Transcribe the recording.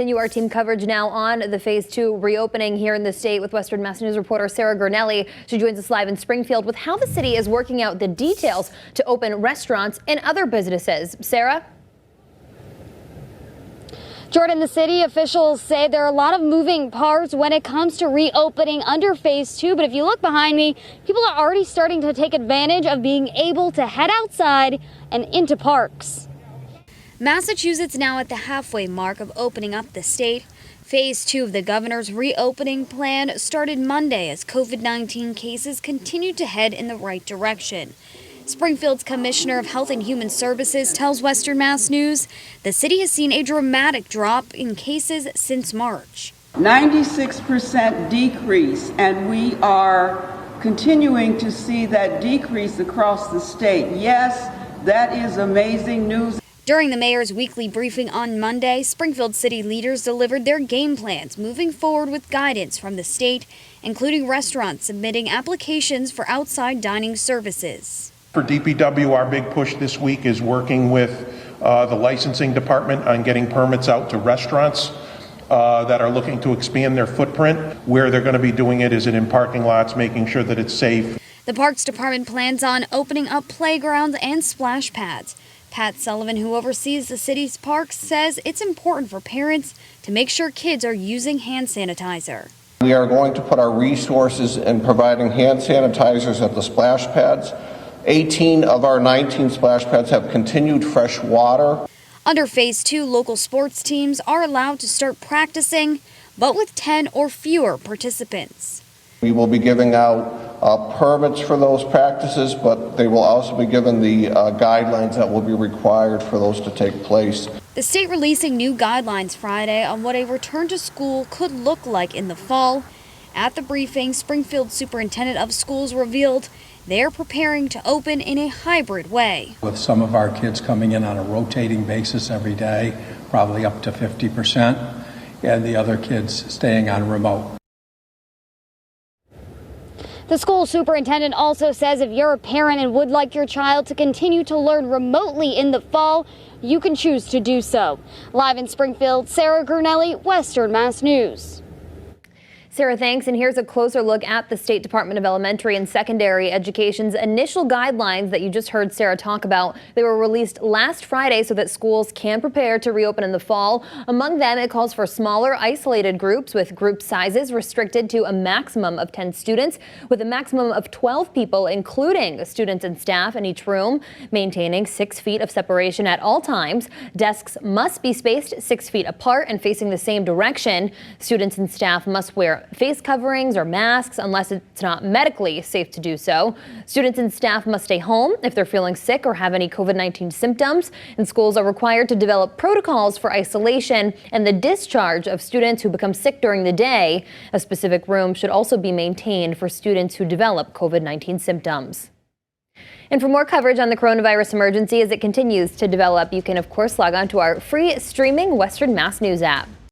Continue our team coverage now on the phase 2 reopening here in the state with Western Mass News reporter Sarah Gurnelli. She joins us live in Springfield with how the city is working out the details to open restaurants and other businesses. Sarah? Jordan, the city officials say there are a lot of moving parts when it comes to reopening under phase 2. But if you look behind me, people are already starting to take advantage of being able to head outside and into parks. Massachusetts now at the halfway mark of opening up the state. Phase 2 of the governor's reopening plan started Monday as COVID-19 cases continued to head in the right direction. Springfield's Commissioner of Health and Human Services tells Western Mass News the city has seen a dramatic drop in cases since March. 96% decrease, and we are continuing to see that decrease across the state. Yes, that is amazing news. During the mayor's weekly briefing on Monday, Springfield city leaders delivered their game plans moving forward with guidance from the state, including restaurants submitting applications for outside dining services. For DPW, our big push this week is working with the licensing department on getting permits out to restaurants that are looking to expand their footprint. Where they're going to be doing it is in parking lots, making sure that it's safe. The Parks Department plans on opening up playgrounds and splash pads. Pat Sullivan, who oversees the city's parks, says it's important for parents to make sure kids are using hand sanitizer. We are going to put our resources in providing hand sanitizers at the splash pads. 18 of our 19 splash pads have continued fresh water. Under phase 2, local sports teams are allowed to start practicing, but with 10 or fewer participants. We will be giving out permits for those practices, but they will also be given the guidelines that will be required for those to take place. The state releasing new guidelines Friday on what a return to school could look like in the fall. At the briefing, Springfield Superintendent of Schools revealed they're preparing to open in a hybrid way. With some of our kids coming in on a rotating basis every day, probably up to 50%, and the other kids staying on remote. The school superintendent also says if you're a parent and would like your child to continue to learn remotely in the fall, you can choose to do so. Live in Springfield, Sarah Gurnelli, Western Mass News. Sarah, thanks. And here's a closer look at the State Department of Elementary and Secondary Education's initial guidelines that you just heard Sarah talk about. They were released last Friday so that schools can prepare to reopen in the fall. Among them, it calls for smaller, isolated groups with group sizes restricted to a maximum of 10 students with a maximum of 12 people, including students and staff in each room, maintaining 6 feet of separation at all times. Desks must be spaced 6 feet apart and facing the same direction. Students and staff must wear face coverings or masks unless it's not medically safe to do so. Students and staff must stay home if they're feeling sick or have any COVID-19 symptoms, and schools are required to develop protocols for isolation and the discharge of students who become sick during the day. A specific room should also be maintained for students who develop COVID-19 symptoms. And for more coverage on the coronavirus emergency as it continues to develop, you can of course log on to our free streaming Western Mass News app.